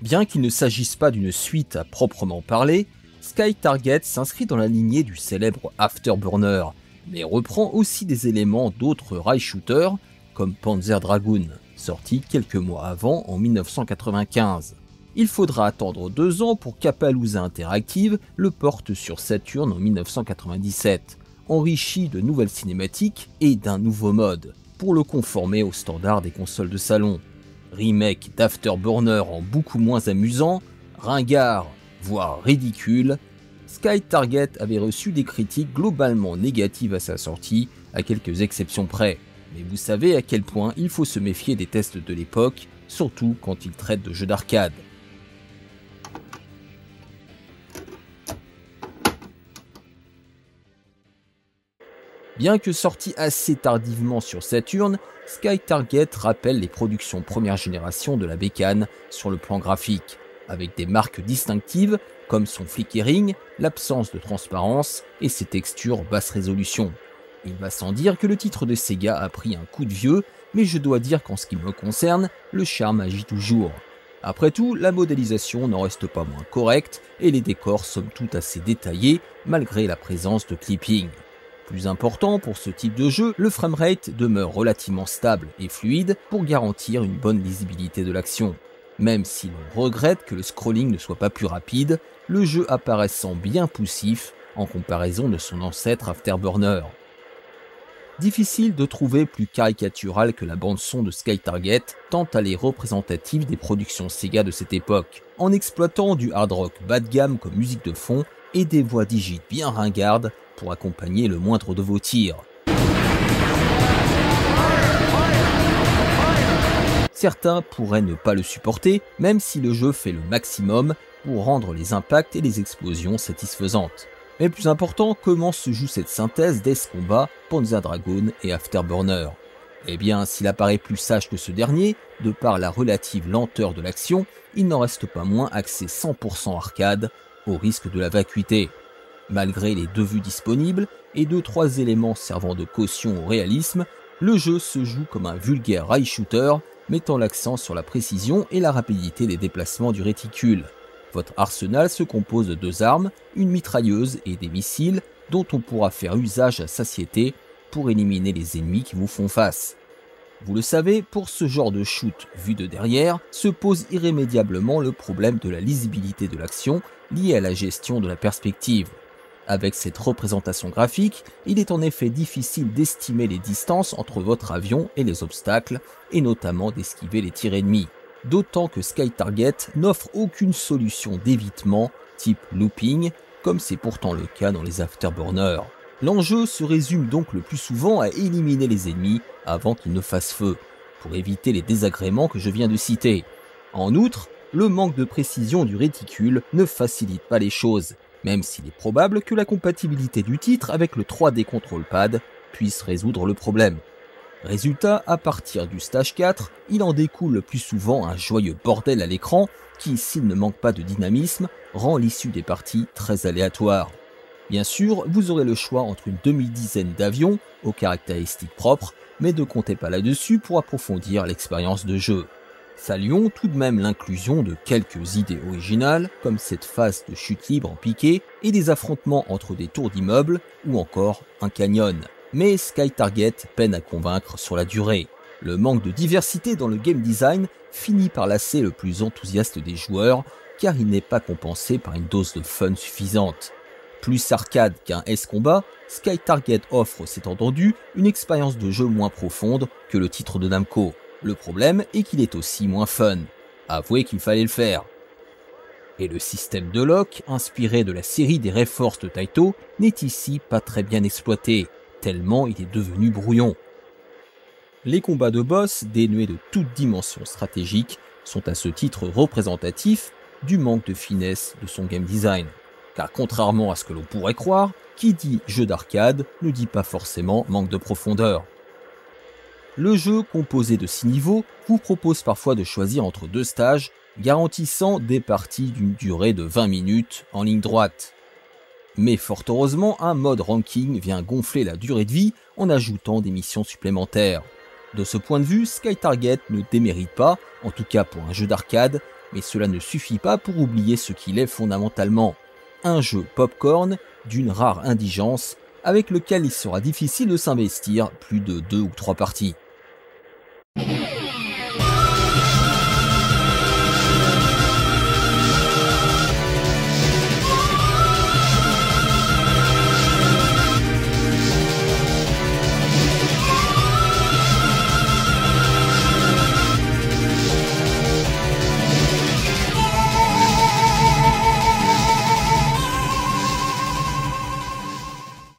Bien qu'il ne s'agisse pas d'une suite à proprement parler, Sky Target s'inscrit dans la lignée du célèbre Afterburner, mais reprend aussi des éléments d'autres rail shooters comme Panzer Dragoon, sorti quelques mois avant en 1995. Il faudra attendre 2 ans pour qu'Appaloosa Interactive le porte sur Saturn en 1997, enrichi de nouvelles cinématiques et d'un nouveau mode, pour le conformer aux standards des consoles de salon. Remake d'Afterburner en beaucoup moins amusant, ringard, voire ridicule, Sky Target avait reçu des critiques globalement négatives à sa sortie, à quelques exceptions près. Mais vous savez à quel point il faut se méfier des tests de l'époque, surtout quand ils traitent de jeux d'arcade. Bien que sorti assez tardivement sur Saturn, Sky Target rappelle les productions première génération de la bécane sur le plan graphique, avec des marques distinctives comme son flickering, l'absence de transparence et ses textures basse résolution. Il va sans dire que le titre de Sega a pris un coup de vieux, mais je dois dire qu'en ce qui me concerne, le charme agit toujours. Après tout, la modélisation n'en reste pas moins correcte et les décors somme toute assez détaillés malgré la présence de clipping. Plus important pour ce type de jeu, le framerate demeure relativement stable et fluide pour garantir une bonne lisibilité de l'action. Même si l'on regrette que le scrolling ne soit pas plus rapide, le jeu apparaissant bien poussif en comparaison de son ancêtre Afterburner. Difficile de trouver plus caricatural que la bande-son de Sky Target, tant elle est représentative des productions Sega de cette époque, en exploitant du hard rock bas de gamme comme musique de fond et des voix digites bien ringardes pour accompagner le moindre de vos tirs. Certains pourraient ne pas le supporter, même si le jeu fait le maximum pour rendre les impacts et les explosions satisfaisantes. Mais plus important, comment se joue cette synthèse d'Ace Combat, Panzer Dragoon et Afterburner? Eh bien, s'il apparaît plus sage que ce dernier, de par la relative lenteur de l'action, il n'en reste pas moins axé 100% arcade, au risque de la vacuité. Malgré les 2 vues disponibles et 2-3 éléments servant de caution au réalisme, le jeu se joue comme un vulgaire rail shooter, mettant l'accent sur la précision et la rapidité des déplacements du réticule. Votre arsenal se compose de 2 armes, une mitrailleuse et des missiles, dont on pourra faire usage à satiété pour éliminer les ennemis qui vous font face. Vous le savez, pour ce genre de shoot vu de derrière, se pose irrémédiablement le problème de la lisibilité de l'action liée à la gestion de la perspective. Avec cette représentation graphique, il est en effet difficile d'estimer les distances entre votre avion et les obstacles, et notamment d'esquiver les tirs ennemis. D'autant que Sky Target n'offre aucune solution d'évitement type looping, comme c'est pourtant le cas dans les Afterburners. L'enjeu se résume donc le plus souvent à éliminer les ennemis avant qu'ils ne fassent feu, pour éviter les désagréments que je viens de citer. En outre, le manque de précision du réticule ne facilite pas les choses, même s'il est probable que la compatibilité du titre avec le 3D Control Pad puisse résoudre le problème. Résultat, à partir du stage 4, il en découle le plus souvent un joyeux bordel à l'écran qui, s'il ne manque pas de dynamisme, rend l'issue des parties très aléatoire. Bien sûr, vous aurez le choix entre une demi-dizaine d'avions aux caractéristiques propres, mais ne comptez pas là-dessus pour approfondir l'expérience de jeu. Saluons tout de même l'inclusion de quelques idées originales, comme cette phase de chute libre en piqué et des affrontements entre des tours d'immeubles ou encore un canyon. Mais Sky Target peine à convaincre sur la durée. Le manque de diversité dans le game design finit par lasser le plus enthousiaste des joueurs, car il n'est pas compensé par une dose de fun suffisante. Plus arcade qu'un S-Combat, Sky Target offre, c'est entendu, une expérience de jeu moins profonde que le titre de Namco. Le problème est qu'il est aussi moins fun. Avouez qu'il fallait le faire. Et le système de lock, inspiré de la série des Reforce de Taito, n'est ici pas très bien exploité, tellement il est devenu brouillon. Les combats de boss, dénués de toute dimension stratégique, sont à ce titre représentatifs du manque de finesse de son game design. Car contrairement à ce que l'on pourrait croire, qui dit jeu d'arcade ne dit pas forcément manque de profondeur. Le jeu, composé de 6 niveaux, vous propose parfois de choisir entre 2 stages, garantissant des parties d'une durée de 20 minutes en ligne droite. Mais fort heureusement, un mode ranking vient gonfler la durée de vie en ajoutant des missions supplémentaires. De ce point de vue, Sky Target ne démérite pas, en tout cas pour un jeu d'arcade, mais cela ne suffit pas pour oublier ce qu'il est fondamentalement. Un jeu popcorn d'une rare indigence, avec lequel il sera difficile de s'investir plus de 2 ou 3 parties.